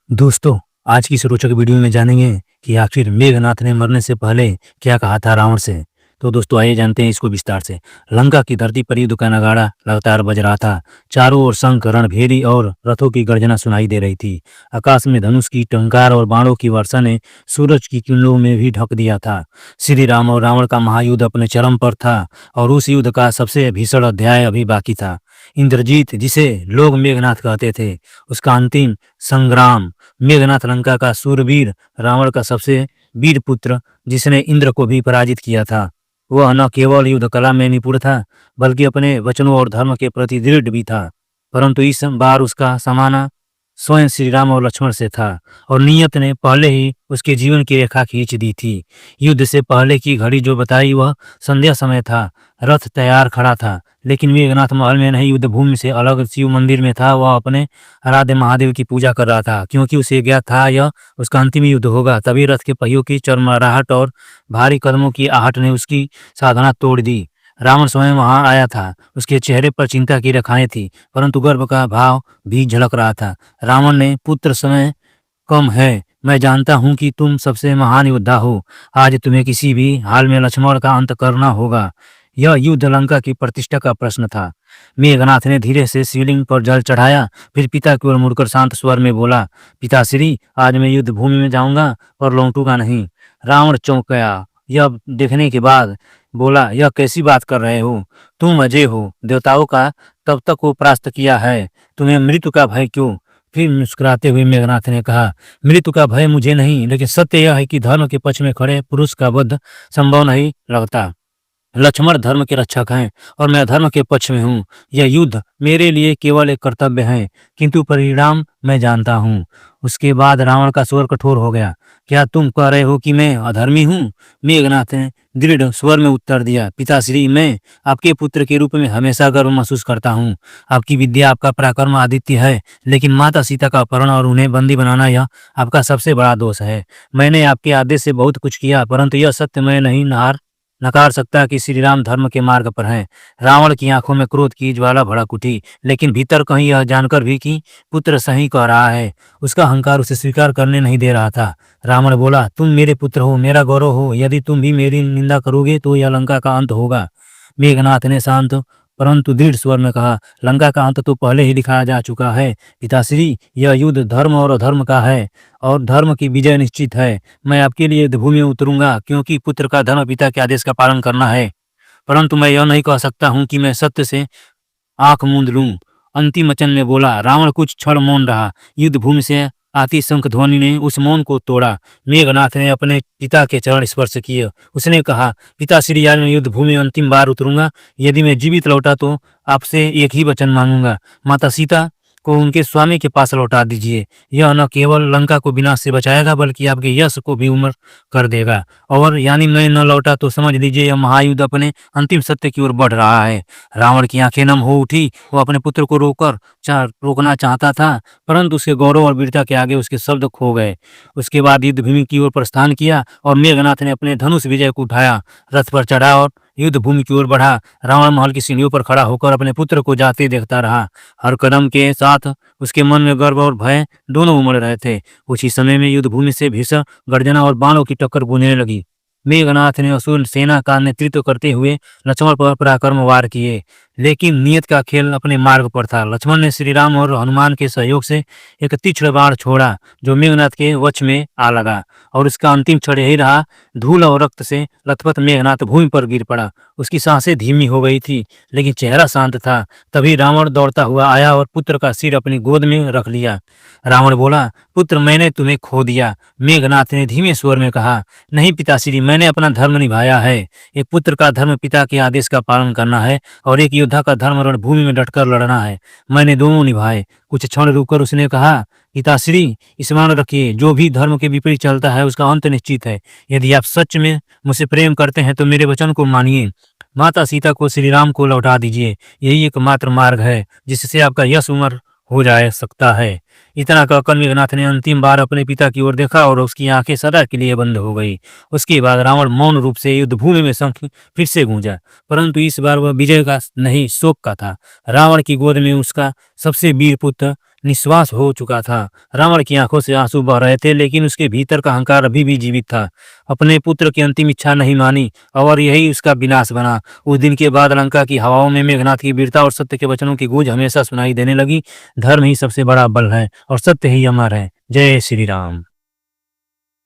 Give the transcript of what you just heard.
दोस्तों, आज की इस रोचक वीडियो में जानेंगे कि आखिर मेघनाथ ने मरने से पहले क्या कहा था रावण से। तो दोस्तों आइए जानते हैं इसको विस्तार से। लंका की धरती पर युद्ध का नगाड़ा लगातार बज रहा था। चारों ओर शंख, रणभेरी और रथों की गर्जना सुनाई दे रही थी। आकाश में धनुष की टंकार और बाणों की वर्षा ने सूरज की किरणों में भी ढक दिया था। श्री राम और रावण का महायुद्ध अपने चरम पर था और उस युद्ध का सबसे भीषण अध्याय अभी बाकी था। इंद्रजीत, जिसे लोग मेघनाथ कहते थे, उसका अंतिम संग्राम। मेघनाथ लंका का सूरवीर, रावण का सबसे वीर पुत्र, जिसने इंद्र को भी पराजित किया था। वह न केवल युद्ध कला में निपुण था, बल्कि अपने वचनों और धर्म के प्रति दृढ़ भी था। परंतु इस बार उसका सामना स्वयं श्री राम और लक्ष्मण से था और नियत ने पहले ही उसके जीवन की रेखा खींच दी थी। युद्ध से पहले की घड़ी जो बताई वह संध्या समय था। रथ तैयार खड़ा था, लेकिन मेघनाथ महल में नहीं, युद्ध भूमि से अलग शिव मंदिर में था। वह अपने आराध्य महादेव की पूजा कर रहा था, क्योंकि उसे ज्ञात था यह उसका अंतिम युद्ध होगा। तभी रथ के पहियों की चरमराहट और भारी कदमों की आहट ने उसकी साधना तोड़ दी। रावण स्वयं वहां आया था। उसके चेहरे पर चिंता की रेखाएं थी, परंतु गर्व का भाव भी झलक रहा था। रावण ने, पुत्र, समय कम है। मैं जानता हूं कि तुम सबसे महान योद्धा हो। आज तुम्हें किसी भी हाल में लक्ष्मण का अंत करना होगा। यह युद्ध लंका की प्रतिष्ठा का प्रश्न था। मेघनाथ ने धीरे से शिवलिंग पर जल चढ़ाया, फिर पिता की ओर मुड़कर शांत स्वर में बोला, पिताश्री, आज मैं युद्ध भूमि में जाऊंगा और लौटूंगा नहीं। रावण चौंक गया। यह देखने के बाद बोला, यह कैसी बात कर रहे हो? तुम अजय हो, देवताओं का तब तक को परास्त किया है, तुम्हें मृत्यु का भय क्यों? फिर मुस्कुराते हुए मेघनाथ ने कहा, मृत्यु का भय मुझे नहीं, लेकिन सत्य यह है कि धर्म के पक्ष में खड़े पुरुष का वध संभव नहीं लगता। लक्ष्मण धर्म के रक्षक हैं और मैं धर्म के पक्ष में हूँ। यह युद्ध मेरे लिए केवल एक कर्तव्य है, किंतु परिणाम मैं जानता हूँ। उसके बाद रावण का स्वर कठोर हो गया। क्या तुम कह रहे हो कि मैं अधर्मी हूँ? मेघनाथ ने दृढ़ स्वर में उत्तर दिया, पिताश्री, मैं आपके पुत्र के रूप में हमेशा गर्व महसूस करता हूँ। आपकी विद्या, आपका पराक्रम आदित्य है, लेकिन माता सीता का अपहरण और उन्हें बंदी बनाना यह आपका सबसे बड़ा दोष है। मैंने आपके आदेश से बहुत कुछ किया, परंतु यह सत्य मैं नहीं नकार सकता कि श्री राम धर्म के मार्ग पर हैं। रावण की आंखों में क्रोध की ज्वाला भड़क उठी, लेकिन भीतर कहीं यह जानकर भी कि पुत्र सही कह रहा है, उसका अहंकार उसे स्वीकार करने नहीं दे रहा था। रावण बोला, तुम मेरे पुत्र हो, मेरा गौरव हो। यदि तुम भी मेरी निंदा करोगे तो यह लंका का अंत होगा। मेघनाथ ने शांत परंतु दृढ़ स्वर में कहा, लंका का अंत तो पहले ही दिखाया जा चुका है पिताश्री। यह युद्ध धर्म और अधर्म का है और धर्म की विजय निश्चित है। मैं आपके लिए युद्ध भूमि में उतरूंगा, क्योंकि पुत्र का धर्म पिता के आदेश का पालन करना है। परंतु मैं यह नहीं कह सकता हूँ कि मैं सत्य से आंख मूंद लूं। अंतिम वचन में बोला। रावण कुछ क्षण मौन रहा। युद्ध भूमि से आती शंख ध्वनि ने उस मौन को तोड़ा। मेघनाथ ने अपने पिता के चरण स्पर्श किए। उसने कहा, पिताश्री, आज मैं युद्ध भूमि में अंतिम बार उतरूंगा। यदि मैं जीवित लौटा तो आपसे एक ही वचन मांगूंगा, माता सीता को उनके स्वामी के पास लौटा दीजिए। यह न केवल लंका को विनाश से बचाएगा, बल्कि आपके यश को भी उमर कर देगा। और यानी मैं न लौटा तो समझ लीजिए यह महायुद्ध अपने अंतिम सत्य की ओर बढ़ रहा है। रावण की आंखें नम हो उठी। वो अपने पुत्र को रोकना चाहता था, परंतु उसके गौरव और वीरता के आगे उसके शब्द खो गए। उसके बाद युद्ध भूमि की ओर प्रस्थान किया और मेघनाथ ने अपने धनुष विजय को उठाया, रथ पर चढ़ा और युद्ध भूमि की ओर बढ़ा। रावण महल की सीढ़ियों पर खड़ा होकर अपने पुत्र को जाते देखता रहा। हर कदम के साथ उसके मन में गर्व और भय दोनों उमड़ रहे थे। कुछ ही समय में युद्ध भूमि से भीषण गर्जना और बाणों की टक्कर गूंजने लगी। मेघनाथ ने असुर सेना का नेतृत्व करते हुए लक्ष्मण पर पराक्रम वार किए, लेकिन नियत का खेल अपने मार्ग पर था। लक्ष्मण ने श्री राम और हनुमान के सहयोग से एक तीक्ष्ण बाण छोड़ा, जो मेघनाथ के वश में आ लगा और उसका अंतिम क्षण यही रहा। धूल और रक्त से लथपथ मेघनाथ भूमि पर गिर पड़ा। उसकी सांसें धीमी हो गई थी, लेकिन चेहरा शांत था। तभी रावण दौड़ता हुआ आया और पुत्र का सिर अपनी गोद में रख लिया। रावण बोला, पुत्र, मैंने तुम्हें खो दिया। मेघनाथ ने धीमे स्वर में कहा, नहीं पिताश्री, मैंने अपना धर्म निभाया है। एक पुत्र का धर्म पिता के आदेश का पालन करना है और एक योद्धा का धर्म रणभूमि में डटकर लड़ना है। मैंने दोनों निभाए। कुछ क्षण रुककर उसने कहा, पिताश्री, स्मरण रखिए, जो भी धर्म के विपरीत चलता है उसका अंत निश्चित है। यदि आप सच में मुझसे प्रेम करते हैं तो मेरे वचन को मानिए। माता सीता को श्री राम को लौटा दीजिए। यही एकमात्र मार्ग है जिससे आपका यश उमर हो जा सकता है। इतना कहकर मेघनाथ ने अंतिम बार अपने पिता की ओर देखा और उसकी आंखें सदा के लिए बंद हो गई। उसके बाद रावण मौन रूप से युद्ध भूमि में शंख फिर से गूंजा, परंतु इस बार वह विजय का नहीं, शोक का था। रावण की गोद में उसका सबसे वीर पुत्र निश्वास हो चुका था। रावण की आंखों से आंसू बह रहे थे, लेकिन उसके भीतर का अहंकार अभी भी जीवित था। अपने पुत्र की अंतिम इच्छा नहीं मानी और यही उसका विनाश बना। उस दिन के बाद लंका की हवाओं में मेघनाथ की वीरता और सत्य के वचनों की गूंज हमेशा सुनाई देने लगी। धर्म ही सबसे बड़ा बल है और सत्य ही अमर है। जय श्री राम।